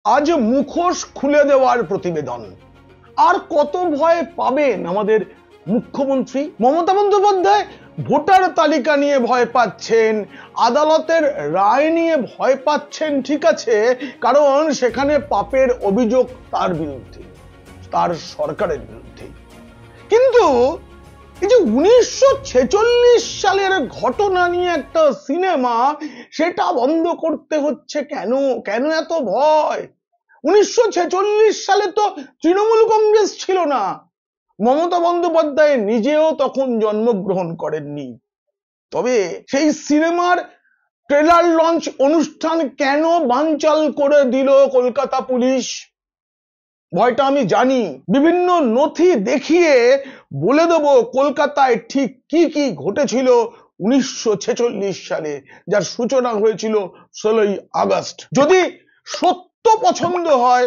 আজ মুখোশ খুলে দেওয়ার প্রতিবেদন। আর কত ভয় পাবেন আমাদের মুখ্যমন্ত্রী মমতা বন্দ্যোপাধ্যায়? ভোটার তালিকা নিয়ে ভয় পাচ্ছেন, আদালতের রায় নিয়ে ভয় পাচ্ছেন, ঠিক আছে, কারণ সেখানে পাপের অভিযোগ তার বিরুদ্ধে, তার সরকারের বিরুদ্ধে। কিন্তু এই যে 1946 সালের ঘটনা নিয়ে একটা সিনেমা, সেটা বন্ধ করতে হচ্ছে কেন? কেন এত ভয়? 1946 সালে তো তৃণমূল কংগ্রেস ছিল না, মমতা বন্দ্যোপাধ্যায় নিজেও তখন জন্মগ্রহণ করেননি। তবে সেই সিনেমার ট্রেলার লঞ্চ অনুষ্ঠান কেন বানচাল করে দিল কলকাতা পুলিশ? ভয়টা আমি জানি। বিভিন্ন নথি দেখিয়ে বলে দেব কলকাতায় ঠিক কি কি ঘটেছিল 1946 সালে, যার সূচনা হয়েছিল 16ই আগস্ট। যদি সত্য পছন্দ হয়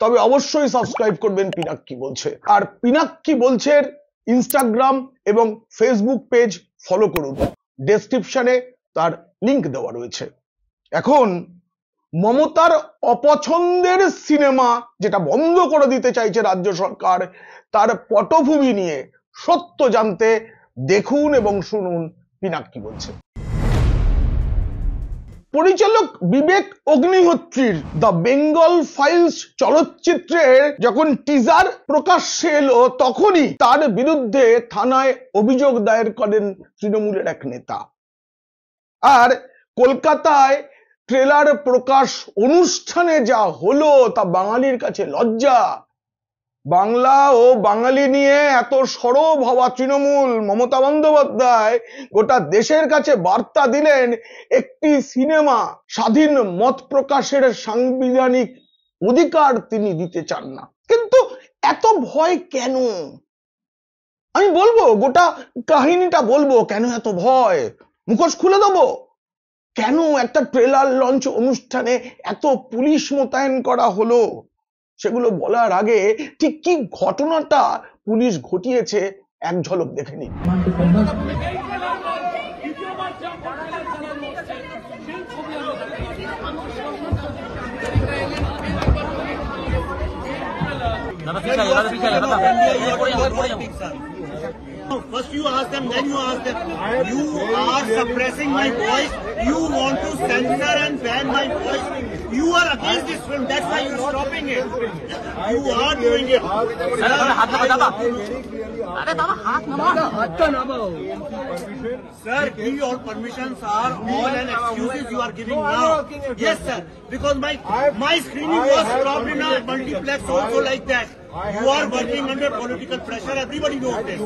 তবে অবশ্যই সাবস্ক্রাইব করবেন পিনাক্কি বলছে। আর পিনাক্কি বলছের ইনস্টাগ্রাম এবং ফেসবুক পেজ ফলো করুন, ডেসক্রিপশনে তার লিংক দেওয়া রয়েছে। এখন মমতার অপছন্দের সিনেমা যেটা বন্ধ করে দিতে চাইছে রাজ্য সরকার, তার পটভূমি নিয়ে সত্য জানতে দেখুন এবং শুনুন পিনাক্কি বলছে। পরিচালক বিবেক অগ্নিহোত্রীর দ্য বেঙ্গল ফাইলস চলচ্চিত্রের যখন টিজার প্রকাশ্যে এলো, তখনই তার বিরুদ্ধে থানায় অভিযোগ দায়ের করেন তৃণমূলের এক নেতা। আর কলকাতায় ট্রেলার প্রকাশ অনুষ্ঠানে যা হলো তা বাঙালির কাছে লজ্জা। বাংলা ও বাঙালি নিয়ে এত সরব হওয়া তৃণমূল, মমতা বন্দ্যোপাধ্যায় গোটা দেশের কাছে বার্তা দিলেন একটি সিনেমা স্বাধীন মত প্রকাশের সাংবিধানিক অধিকার তিনি দিতে চান না। কিন্তু এত ভয় কেন? আমি বলবো, গোটা কাহিনীটা বলবো, কেন এত ভয়। মুখোশ খুলে দেবো কেন একটা ট্রেলার লঞ্চ অনুষ্ঠানে এত পুলিশ মোতায়েন করা হলো। সেগুলো বলার আগে ঠিক কি ঘটনাটা পুলিশ ঘটিয়েছে এক ঝলক দেখে নিন। First you ask them, then you ask them. You are suppressing my voice. You want to censor and ban my voice. You are against this film. That's why you're stopping it. You are doing it. Sir, your permissions are all and excuses you are giving now. Yes, sir. Because my screening was stopped in a multiplex also like that. You are working under political pressure. Everybody knows this.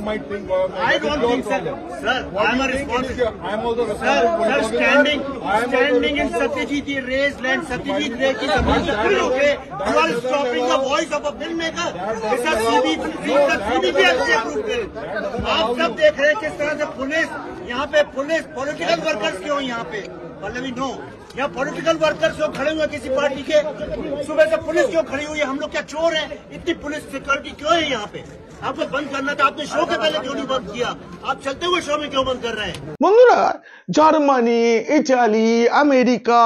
I don't think so. Sir, I am a responsible. I am also Sir, standing in Satyajit Ray's land, Satyajit Ray ki zameen okay. You are stopping the voice of a filmmaker. This is CBP approved. आप सब देख रहे हैं किस तरह से police यहाँ पे पॉलिटिकल वर्कर्स क्यों यहाँ पे? पल्लवी नो, यहाँ पॉलिटिकल वर्कर्स क्यों खड़े हुए किसी पार्टी के? सुबह से पुलिस क्यों खड़ी हुई है? हम लोग क्या चोर हैं? इतनी पुलिस सिक्योरिटी क्यों है यहाँ पे? आपको बंद करना था, आपने शो के पहले क्यों नहीं बंद किया? आप चलते हुए शो में क्यों बंद कर रहे हैं? বন্ধুরা, জার্মানি, ইটালি, আমেরিকা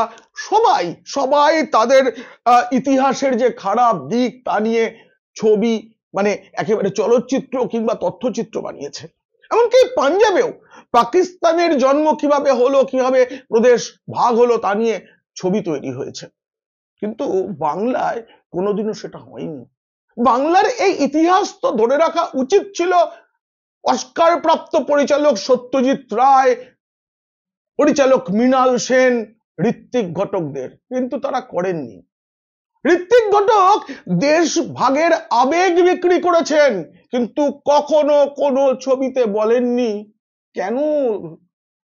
সবাই তাদের ইতিহাসের যে খারাপ দিক তা নিয়ে ছবি, মানে একেবারে চলচ্চিত্র কিংবা তথ্যচিত্র বানিয়েছে। এমনকি পাঞ্জাবেও পাকিস্তানের জন্ম কিভাবে হলো, কিভাবে প্রদেশ ভাগ হলো তা নিয়ে ছবি তৈরি হয়েছে। কিন্তু বাংলায় কোনোদিনও সেটা হয়নি। বাংলার এই ইতিহাস তো ধরে রাখা উচিত ছিল অস্কার প্রাপ্ত পরিচালক সত্যজিৎ রায়, পরিচালক মৃণাল সেন, ঋত্বিক ঘটকদের, কিন্তু তারা করেননি। ঋত্বিক ঘটক দেশ ভাগের আবেগ বিক্রি করেছেন, কিন্তু কখনো কোনো ছবিতে বলেননি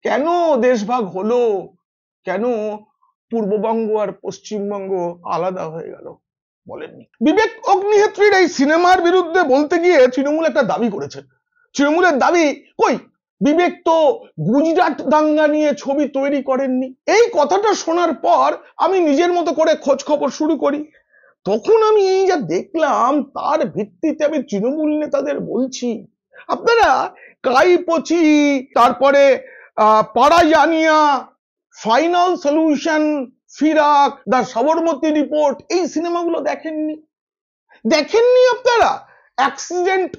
কেন দেশভাগ হলো, কেন পূর্ববঙ্গ আর পশ্চিমবঙ্গ আলাদা হয়ে গেল, বলেননি। বিবেক অগ্নিহোত্রীর এই সিনেমার বিরুদ্ধে বলতে গিয়ে তৃণমূল একটা দাবি করেছে। তৃণমূলের দাবি, কই বিবেক তো গুজরাট দাঙ্গা নিয়ে ছবি তৈরি করেননি। এই কথাটা শোনার পর আমি নিজের মতো করে খোঁজ খবর শুরু করি। তখন আমি এই যা দেখলাম তার ভিত্তিতে আমি তৃণমূল নেতাদের বলছি, আপনারা কাইপচি, তারপরে Parzania, final solution, Firaaq, the Sabarmati report, এই সিনেমাগুলো দেখেননি আপনারা? অ্যাক্সিডেন্ট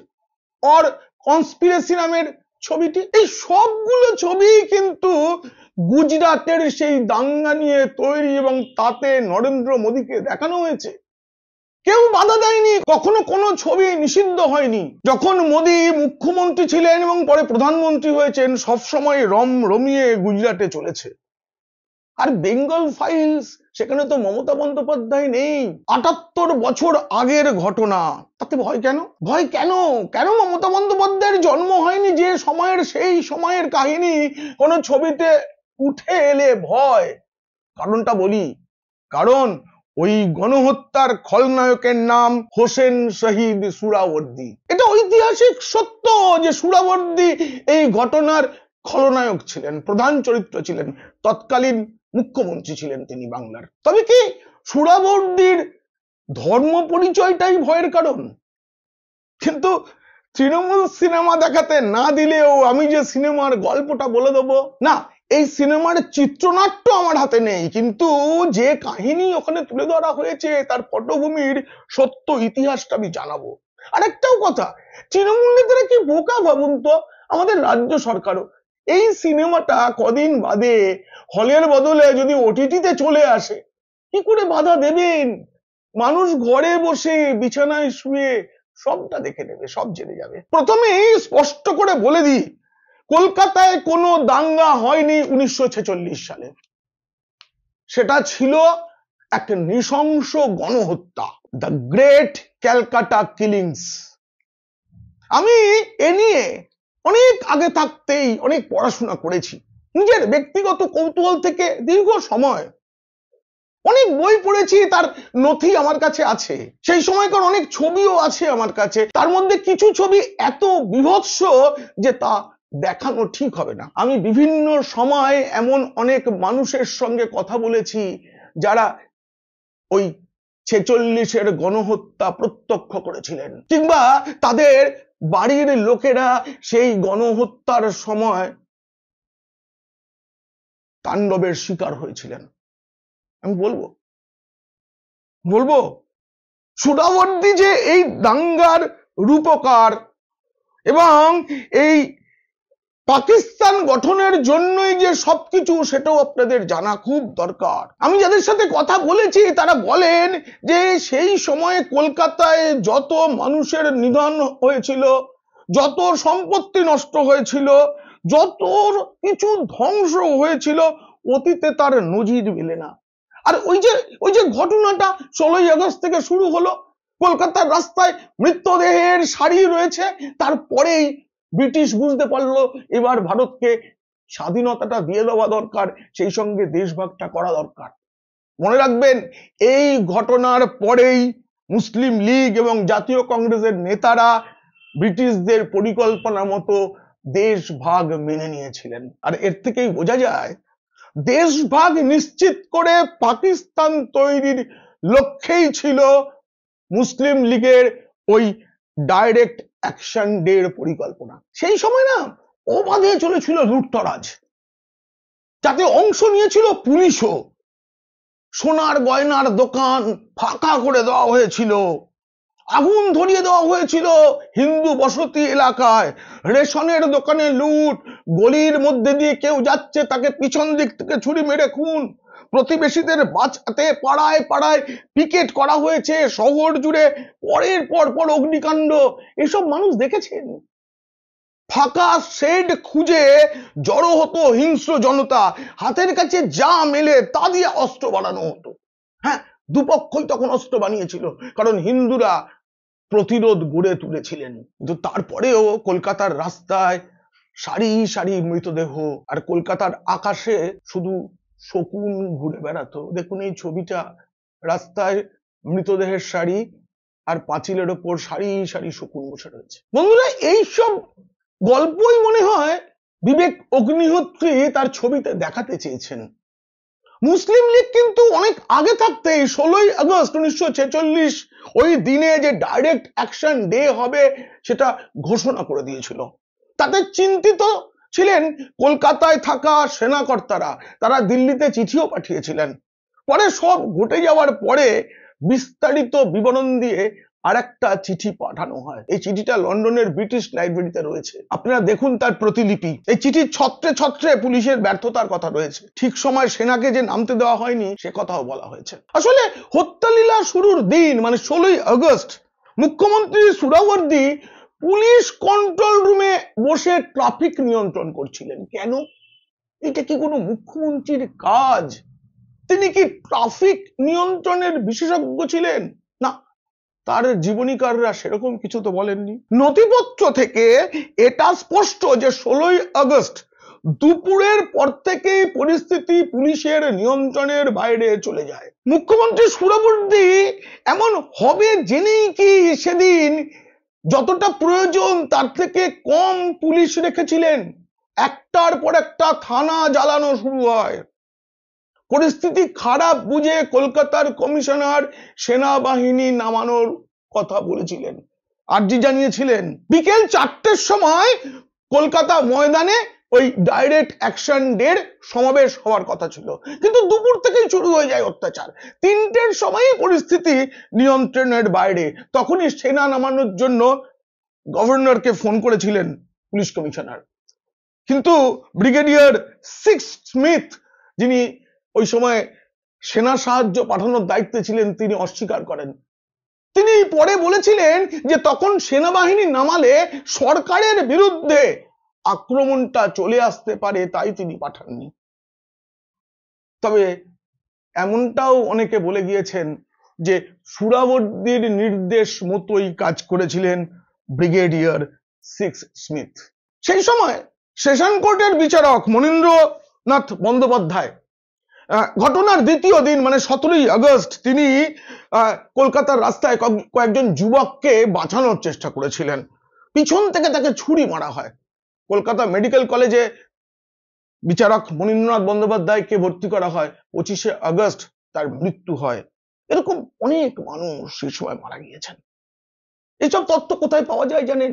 অর কনস্পিরেসি নামের ছবিটি, এই সবগুলো ছবি কিন্তু গুজরাটের সেই দাঙ্গা নিয়ে তৈরি এবং তাতে নরেন্দ্র মোদীকে দেখানো হয়েছে। কেউ বাধা দেয়নি, কখনো কোনো ছবি নিষিদ্ধ হয়নি। যখন মোদী মুখ্যমন্ত্রী ছিলেন এবং পরে প্রধানমন্ত্রী হয়েছেন, সবসময় রমিয়ে গুজরাটে চলেছে। আর বেঙ্গল ফাইলস, সেখানে তো মমতা বন্দ্যোপাধ্যায় নেই, ৭৮ বছর আগের ঘটনা, তাতে ভয় কেন? কেন মমতা বন্দ্যোপাধ্যায়ের জন্ম হয়নি যে সময়ের, সেই সময়ের কাহিনী কোনো ছবিতে উঠে এলে ভয়? কারণটা বলি, কারণ ওই গণহত্যার খলনায়কের নাম হোসেন শহীদ সুহরাওয়ার্দী। এটা ঐতিহাসিক সত্য যে সুহরাওয়ার্দী এই ঘটনার খলনায়ক ছিলেন, প্রধান চরিত্র ছিলেন, তৎকালীন মুখ্যমন্ত্রী ছিলেন তিনি বাংলার। তবে কি সুহরাওয়ার্দীর ধর্ম পরিচয়টাই ভয়ের কারণ? কিন্তু তৃণমূল সিনেমা দেখাতে না দিলেও আমি যে সিনেমার গল্পটা বলে দেবো না, এই সিনেমার চিত্রনাট্য আমার হাতে নেই, কিন্তু যে কাহিনী ওখানে তুলে ধরা হয়েছে তার পটভূমির সত্য ইতিহাসটা আমি জানাবো। আরেকটাও কথা, তৃণমূল নেতারা কি বোকা ভাবুন তো, আমাদের রাজ্য সরকারও এই সিনেমাটা কদিন বাদে হলের বদলে যদি ওটিটিতে চলে আসে, কি করে বাধা দেবেন? মানুষ ঘরে বসে বিছানায় শুয়ে সবটা দেখে নেবে, সব জেনে যাবে। প্রথমেই স্পষ্ট করে বলে দিই, কলকাতায় কোনো দাঙ্গা হয়নি 1946 সালে। সেটা ছিল এক নৃশংস গণহত্যা, দ্য গ্রেট ক্যালকাটা কিলিংস। আমি এ নিয়ে অনেক আগে থাকতেই অনেক পড়াশোনা করেছি, নিজের ব্যক্তিগত কৌতূহল থেকে দীর্ঘ সময় অনেক বই পড়েছি, তার নথি আমার কাছে আছে, সেই সময়কার অনেক ছবিও আছে আমার কাছে। তার মধ্যে কিছু ছবি এত বীভৎস যে তা দেখানো ঠিক হবে না। আমি বিভিন্ন সময় এমন অনেক মানুষের সঙ্গে কথা বলেছি যারা ওই 46-এর গণহত্যা প্রত্যক্ষ করেছিলেন, কিংবা তাদের বাড়ির লোকেরা সেই গণহত্যার সময় তাণ্ডবের শিকার হয়েছিলেন। আমি বলবো সুহরাওয়ার্দী যে এই দাঙ্গার রূপকার এবং এই পাকিস্তান গঠনের জন্যই যে সবকিছু, সেটাও আপনাদের জানা খুব দরকার। আমি যাদের সাথে কথা বলেছি তারা বলেন যে সেই সময়ে কলকাতায় যত মানুষের নিধন হয়েছিল, যত সম্পত্তি নষ্ট হয়েছিল, যত কিছু ধ্বংস হয়েছিল, অতীতে তার নজির মেলে না। আর ওই যে ঘটনাটা 16ই আগস্ট থেকে শুরু হলো, কলকাতার রাস্তায় মৃতদেহের সারি রয়েছে, তারপরেই ব্রিটিশ বুঝতে পারলো এবার ভারতকে স্বাধীনতাটা দিয়ে দেওয়া দরকার, সেই সঙ্গে দেশভাগটা করা দরকার। মনে রাখবেন, এই ঘটনার পরেই মুসলিম লীগ এবং জাতীয় কংগ্রেসের নেতারা ব্রিটিশদের পরিকল্পনা মতো দেশভাগ মেনে নিয়েছিলেন। আর এর থেকেই বোঝা যায় দেশভাগ নিশ্চিত করে পাকিস্তান তৈরির লক্ষ্যেই ছিল মুসলিম লীগের ওই ডাইরেক্ট অ্যাকশন ডের পরিকল্পনা। সেই সময় না অবাধে চলেছিল লুটতরাজ, যাতে অংশ নিয়েছিল পুলিশও। সোনার গয়নার দোকান ফাঁকা করে দেওয়া হয়েছিল, আগুন ধরিয়ে দেওয়া হয়েছিল হিন্দু বসতি এলাকায়, রেশনের দোকানে লুট, গলির মধ্যে দিয়ে কেউ যাচ্ছে তাকে পিছন দিক থেকে ছুরি মেরে খুন, প্রতিবেশীদের বাঁচাতে পাড়ায় পাড়ায় পিকেট করা হয়েছে, শহর জুড়ে পরের পর অগ্নিকাণ্ড। এসব মানুষ দেখেছেন। ফাঁকা শেড খুঁজে জড়ো হতো হিংস্র জনতা, হাতের কাছে যা মেলে তা দিয়ে অস্ত্র বানানো হতো। হ্যাঁ, দুপক্ষই তখন অস্ত্র বানিয়েছিল, কারণ হিন্দুরা প্রতিরোধ গড়ে তুলেছিলেন। কিন্তু তারপরেও কলকাতার রাস্তায় সারি সারি মৃতদেহ, আর কলকাতার আকাশে শুধু শকুন ঘুরে বেড়াতো। দেখুন এই ছবিটা, রাস্তায় মৃতদেহের সারি, আর পাঁচিলের ওপর সারি সারি শকুন বসে রয়েছে। বন্ধুরা, এইসব গল্পই মনে হয় বিবেক অগ্নিহোত্রী তার ছবিতে দেখাতে চেয়েছেন। মুসলিম লীগ কিন্তু অনেক আগে থাকতেই 16ই আগস্ট 1946 ওই দিনে যে ডাইরেক্ট অ্যাকশন ডে হবে সেটা ঘোষণা করে দিয়েছিল। তাতে চিন্তিত ছিলেন কলকাতায় থাকা সেনাকর্তারা, তারা দিল্লিতে চিঠিও পাঠিয়েছিলেন। পরে সব ঘটে যাওয়ার পরে বিস্তারিত বিবরণ দিয়ে আরেকটা চিঠি পাঠানো হয়। এই চিঠিটা লন্ডনের ব্রিটিশ লাইব্রেরিতে রয়েছে, আপনারা দেখুন তার প্রতিলিপি। এই চিঠির ছত্রে ছত্রে পুলিশের ব্যর্থতার কথা রয়েছে, ঠিক সময় সেনাকে যে নামতে দেওয়া হয়নি সে কথাও বলা হয়েছে। আসলে হত্যালীলা শুরুর দিন মানে 16ই আগস্ট মুখ্যমন্ত্রী সুহরাওয়ার্দী পুলিশ কন্ট্রোল রুমে বসে ট্রাফিক নিয়ন্ত্রণ করছিলেন। কেন? এটা কি কোনো মুখ্যমন্ত্রীর কাজ? তিনি কি ট্রাফিক নিয়ন্ত্রণের বিশেষজ্ঞ ছিলেন? না, তার জীবনীকাররা সেরকম কিছু তো বলেননি। নথিপত্র থেকে এটা স্পষ্ট যে 16ই আগস্ট দুপুরের পর থেকে পরিস্থিতি পুলিশের নিয়ন্ত্রণের বাইরে চলে যায়। মুখ্যমন্ত্রী সুহরাওয়ার্দী এমন হবে জেনেই কি সেদিন যতটা প্রয়োজন তার থেকে কম পুলিশ রেখেছিলেন? একটার পর একটা থানা জ্বালানো শুরু হয়। পরিস্থিতি খারাপ বুঝে কলকাতার কমিশনার সেনাবাহিনী নামানোর কথা বলেছিলেন, আর্জি জানিয়েছিলেন। বিকেল 4টের সময় কলকাতা ময়দানে ওই ডাইরেক্ট অ্যাকশন ডের সমাবেশ হওয়ার কথা ছিল, কিন্তু দুপুর থেকেই শুরু হয়ে যায় অত্যাচার। 3টের সময়ই পরিস্থিতি নিয়ন্ত্রণের বাইরে। তখনই সেনা নামানোর জন্য গভর্নরকে ফোন করেছিলেন পুলিশ কমিশনার, কিন্তু ব্রিগেডিয়ার সিক্স স্মিথ যিনি ওই সময় সেনা সাহায্য পাঠানোর দায়িত্বে ছিলেন তিনি অস্বীকার করেন। তিনি পরে বলেছিলেন যে তখন সেনাবাহিনী নামালে সরকারের বিরুদ্ধে আক্রমণটা চলে আসতে পারে, তাই তিনি পাঠাননি। তবে এমনটাও অনেকে বলে গিয়েছেন যে সুহরাওয়ার্দীর নির্দেশ মতোই কাজ করেছিলেন ব্রিগেডিয়ার সিক্স স্মিথ। সেই সময় সেশন কোর্টের বিচারক মনীন্দ্রনাথ বন্দ্যোপাধ্যায় ঘটনার দ্বিতীয় দিন মানে 17ই আগস্ট তিনি কলকাতার রাস্তায় কয়েকজন যুবককে বাঁচানোর চেষ্টা করেছিলেন। পিছন থেকে তাকে ছুরি মারা হয়। কলকাতা মেডিকেল কলেজে বিচারক মনীন্দ্রনাথ বন্দ্যোপাধ্যায়কে ভর্তি করা হয়। 25শে আগস্ট তার মৃত্যু হয়। এরকম অনেক মানুষ সেই সময় মারা গিয়েছেন। এইসব তথ্য কোথায় পাওয়া যায় জানেন?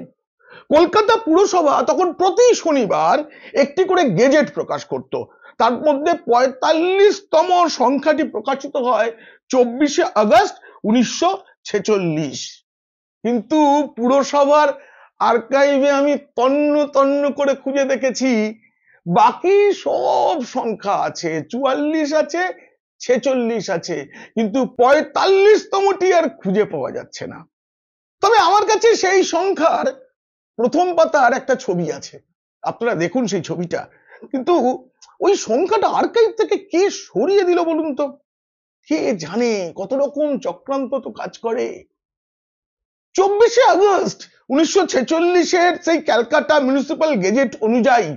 কলকাতা পুরসভা তখন প্রতি শনিবার একটি করে গেজেট প্রকাশ করত। তার মধ্যে 45তম সংখ্যাটি প্রকাশিত হয় 24শে আগস্ট 1946। কিন্তু পুরসভার আর্কাইভে আমি তন্ন তন্ন করে খুঁজে দেখেছি বাকি সব সংখ্যা আছে, 44 আছে, 46 আছে, কিন্তু 45তমটি আর খুঁজে পাওয়া যাচ্ছে না। তবে আমার কাছে সেই সংখ্যার প্রথম পাতার একটা ছবি আছে, আপনারা দেখুন সেই ছবিটা। কিন্তু ওই সংখ্যাটা আর্কাইভ থেকে কে সরিয়ে দিল বলুন তো? কে জানে কত রকম চক্রান্ত তো কাজ করে। 24শে আগস্ট 1946-এর সেই ক্যালকাটা মিউনিসিপ্যাল গেজেট অনুযায়ী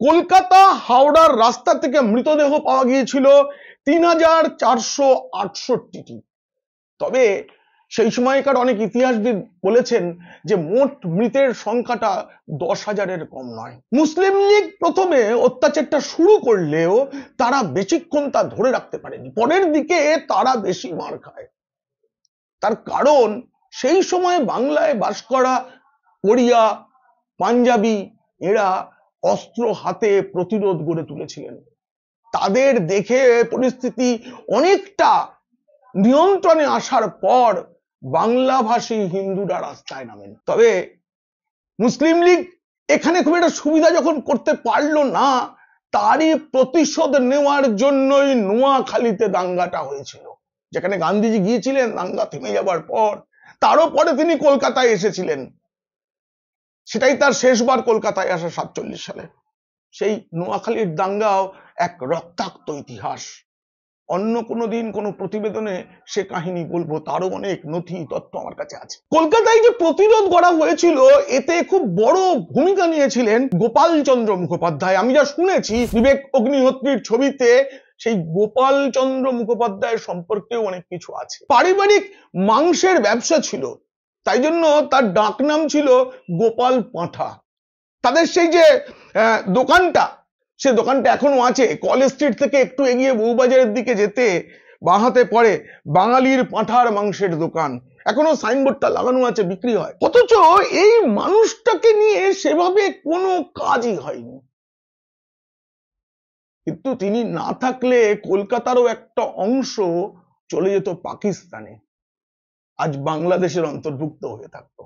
কলকাতা হাওড়ার রাস্তা থেকে মৃতদেহ পাওয়া গিয়েছিল 3468টি। তবে সেই সময়কার অনেক ইতিহাসবিদ বলেছেন যে মোট মৃতের সংখ্যাটা 10,000-এর কম নয়। মুসলিম লীগ প্রথমে অত্যাচারটা শুরু করলেও তারা বেশিক্ষণ তা ধরে রাখতে পারেনি, পরের দিকে তারা বেশি মার খায়। তার কারণ সেই সময় বাংলায় বাস করা ওড়িয়া, পাঞ্জাবি এরা অস্ত্র হাতে প্রতিরোধ গড়ে তুলেছিলেন। তাদের দেখে পরিস্থিতি অনেকটা নিয়ন্ত্রণে আসার পর বাংলাভাষী হিন্দুরা রাস্তায় নামেন। তবে মুসলিম লীগ এখানে খুব একটা সুবিধা যখন করতে পারলো না, তারই প্রতিশোধ নেওয়ার জন্যই নোয়াখালীতে দাঙ্গাটা হয়েছিল, যেখানে গান্ধীজি গিয়েছিলেন। দাঙ্গা থেমে যাবার পর তারও পরে তিনি কলকাতায় এসেছিলেন। সেটাই তার শেষবার কলকাতায় আসা 47 সালে। সেই নোয়াখালীর দাঙ্গাও এক রক্তাক্ত ইতিহাস। অন্য কোনো দিন কোনো প্রতিবেদনে সে কাহিনী বলবো, তারও অনেক নথি তথ্য আমার কাছে আছে। কলকাতায় যে প্রতিরোধ করা হয়েছিল এতে খুব বড় ভূমিকা নিয়েছিলেন গোপাল চন্দ্র মুখোপাধ্যায়। আমি যা শুনেছি বিবেক অগ্নিহোত্রীর ছবিতে সেই গোপাল চন্দ্র মুখোপাধ্যায়ের সম্পর্কেও অনেক কিছু আছে। পারিবারিক মাংসের ব্যবসা ছিল, তাই জন্য তার ডাকনাম ছিল গোপাল পাঁঠা। তাদের সেই যে দোকানটা, সে দোকানটা এখনো আছে। কলেজ স্ট্রিট থেকে একটু এগিয়ে বউবাজারের দিকে যেতে বাঁ হাতে পড়ে বাঙালির পাঁঠার মাংসের দোকান, এখনো সাইনবোর্ডটা লাগানো আছে, বিক্রি হয়। অথচ এই মানুষটাকে নিয়ে সেভাবে কোনো কাজই হয়নি। কিন্তু তিনি না থাকলে কলকাতারও একটা অংশ চলে যেত পাকিস্তানে, আজ বাংলাদেশের অন্তর্ভুক্ত হয়ে থাকতো।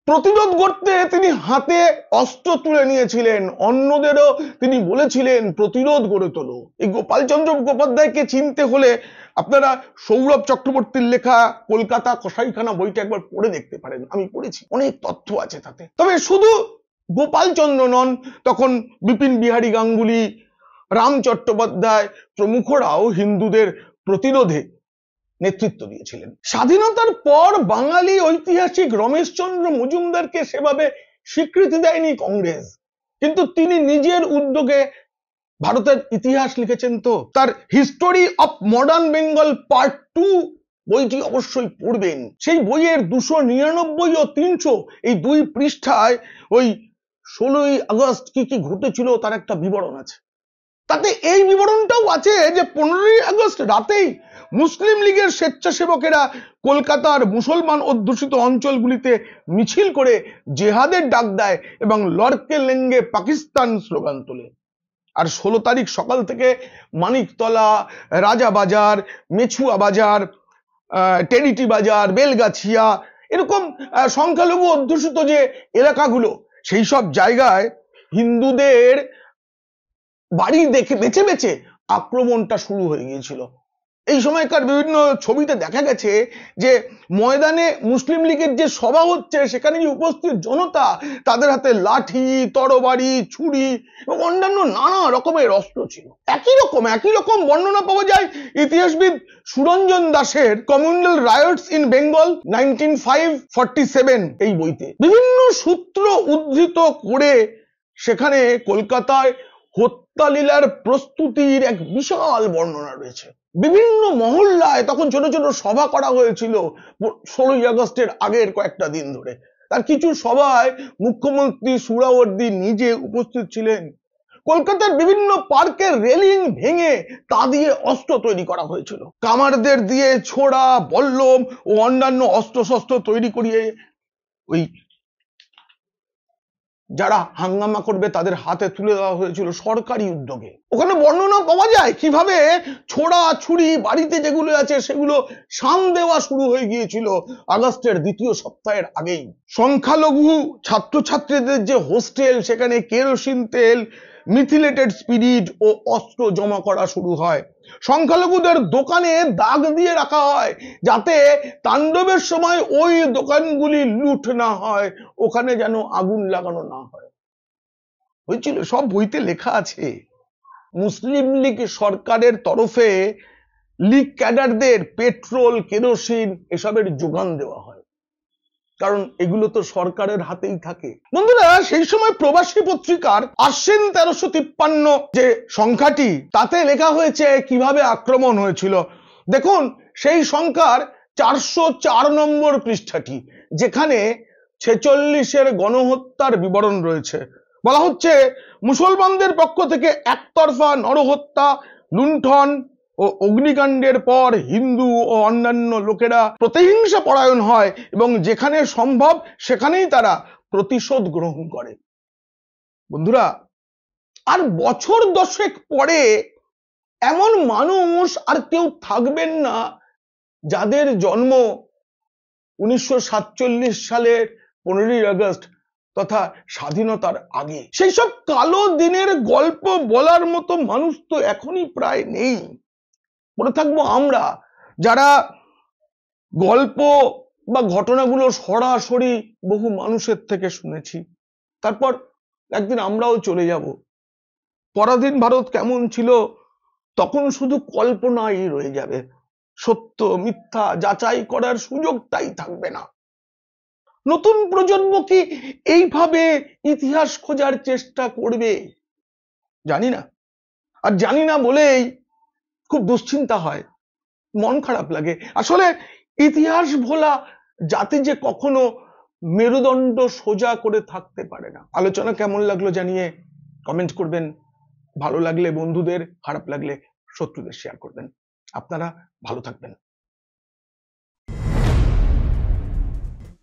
প্রতিরোধ করতে তিনি হাতে অস্ত্র তুলে নিয়েছিলেন, অন্যদেরও তিনি বলেছিলেন প্রতিরোধ গড়ে তোলো। এই গোপালচন্দ্র মুখোপাধ্যায়কে চিনতে হলে আপনারা সৌরভ চক্রবর্তীর লেখা কলকাতা কসাইখানা বইটা একবার পড়ে দেখতে পারেন, আমি পড়েছি, অনেক তথ্য আছে তাতে। তবে শুধু গোপালচন্দ্র নন, তখন বিপিন বিহারী গাঙ্গুলি, রাম চট্টোপাধ্যায় প্রমুখরাও হিন্দুদের প্রতিরোধে নেতৃত্ব দিয়েছিলেন। স্বাধীনতার পর বাঙালি ঐতিহাসিক রমেশচন্দ্র মজুমদারকে সেভাবে স্বীকৃতি দেয়নি কংগ্রেস, কিন্তু তিনি নিজের উদ্যোগে ভারতের ইতিহাস লিখেছেন। তো তার history of modern Bengal part 2 বইটি অবশ্যই পড়বেন। সেই বইয়ের 299 ও 300 এই 2 পৃষ্ঠায় ওই 16ই আগস্ট কি কি ঘটেছিল তার একটা বিবরণ আছে। তাতে এই বিবরণটাও আছে যে 15ই আগস্ট রাতেই মুসলিম লীগের স্বেচ্ছাসেবকেরা কলকাতার মুসলমান অধ্যুষিত অঞ্চলগুলিতে মিছিল করে জেহাদের ডাক দেয় এবং লড়কে লেঙ্গে পাকিস্তান স্লোগান তোলে। আর 16 তারিখ সকাল থেকে মানিকতলা, রাজাবাজার, মেছুয়া বাজার, টেরিটি বাজার, বেলগাছিয়া, এরকম সংখ্যালঘু অধ্যুষিত যে এলাকাগুলো, সেই সব জায়গায় হিন্দুদের বাড়ি দেখে বেছে বেছে আক্রমণটা শুরু হয়ে গিয়েছিল। এই সময়কার বিভিন্ন ছবিতে দেখা গেছে যে ময়দানে মুসলিম লীগের যে সভা হচ্ছে সেখানে যে উপস্থিত জনতা, তাদের হাতে লাঠি, তরবারি, ছুরি এবং অন্যান্য নানা রকমের অস্ত্র ছিল। একই রকম বর্ণনা পাওয়া যায় ইতিহাসবিদ সুরঞ্জন দাসের কমিউনাল রায়টস ইন বেঙ্গল 1947 এই বইতে। বিভিন্ন সূত্র উদ্ধৃত করে সেখানে কলকাতায় হত্যালীলার প্রস্তুতির এক বিশাল বর্ণনা রয়েছে। বিভিন্ন মহল্লায় তখন ছোট ছোট সভা করা হয়েছিল 16ই আগস্টের আগের কয়েকটা দিন ধরে। তার কিছু সভায় মুখ্যমন্ত্রী সুহরাওয়ার্দী নিজে উপস্থিত ছিলেন। কলকাতার বিভিন্ন পার্কের রেলিং ভেঙে তা দিয়ে অস্ত্র তৈরি করা হয়েছিল। কামারদের দিয়ে ছোড়া, বল্লম ও অন্যান্য অস্ত্রশস্ত্র তৈরি করিয়ে ওই যারা হাঙ্গামা করবে তাদের হাতে তুলে দেওয়া হয়েছিল সরকারি উদ্যোগে। ওখানে বর্ণনা পাওয়া যায় কিভাবে ছোড়া, ছুরি বাড়িতে যেগুলো আছে সেগুলো শান দেওয়া শুরু হয়ে গিয়েছিল আগস্টের 2য় সপ্তাহের আগেই। সংখ্যালঘু ছাত্রছাত্রীদের যে হোস্টেল, সেখানে কেরোসিন তেল, মিথিলেটেড স্পিরিট ও অস্ত্র জমা করা শুরু হয়। সংখ্যালঘুদের দোকানে দাগ দিয়ে রাখা হয় যাতে তাণ্ডবের সময় ওই দোকানগুলি লুট না হয়, ওখানে যেন আগুন লাগানো না হয়। হয়েছিল, সব বইতে লেখা আছে। মুসলিম লীগ সরকারের তরফে লীগ ক্যাডারদের পেট্রোল, কেরোসিন এসবের যোগান দেওয়া হয়, কারণ এগুলো তো সরকারের হাতেই থাকে। বন্ধুরা, সেই সময় প্রবাসী পত্রিকার আশ্বিন 1353 যে সংখ্যাটি, তাতে লেখা হয়েছে কিভাবে আক্রমণ হয়েছিল। দেখুন সেই সংখ্যার 404 নম্বর পৃষ্ঠাটি, যেখানে 46-এর গণহত্যার বিবরণ রয়েছে। বলা হচ্ছে মুসলমানদের পক্ষ থেকে একতরফা নরহত্যা, লুণ্ঠন ও অগ্নিকাণ্ডের পর হিন্দু ও অন্যান্য লোকেরা প্রতিহিংসা পরায়ণ হয় এবং যেখানে সম্ভব সেখানেই তারা প্রতিশোধ গ্রহণ করে। বন্ধুরা, আর বছর 10 পরে এমন মানুষ আর কেউ থাকবেন না যাদের জন্ম 1947 সালের 15ই আগস্ট তথা স্বাধীনতার আগে। সেই সব কালো দিনের গল্প বলার মতো মানুষ তো এখনই প্রায় নেই। মনে থাকবো আমরা যারা গল্প বা ঘটনাগুলো সরাসরি বহু মানুষের থেকে শুনেছি। তারপর একদিন আমরাও চলে যাব। পরাধীন ভারত কেমন ছিল তখন শুধু কল্পনাই রয়ে যাবে, সত্য মিথ্যা যাচাই করার সুযোগটাই থাকবে না। নতুন প্রজন্ম কি এইভাবে ইতিহাস খোঁজার চেষ্টা করবে? জানি না। আর জানি না বলেই খুব দুশ্চিন্তা হয়, মন খারাপ লাগে। আসলে ইতিহাস ভোলা জাতি যে কখনো মেরুদণ্ড সোজা করে থাকতে পারে না। আলোচনা কেমন লাগলো জানিয়ে কমেন্ট করবেন। ভালো লাগলে বন্ধুদের, খারাপ লাগলে শত্রুদের শেয়ার করবেন। আপনারা ভালো থাকবেন।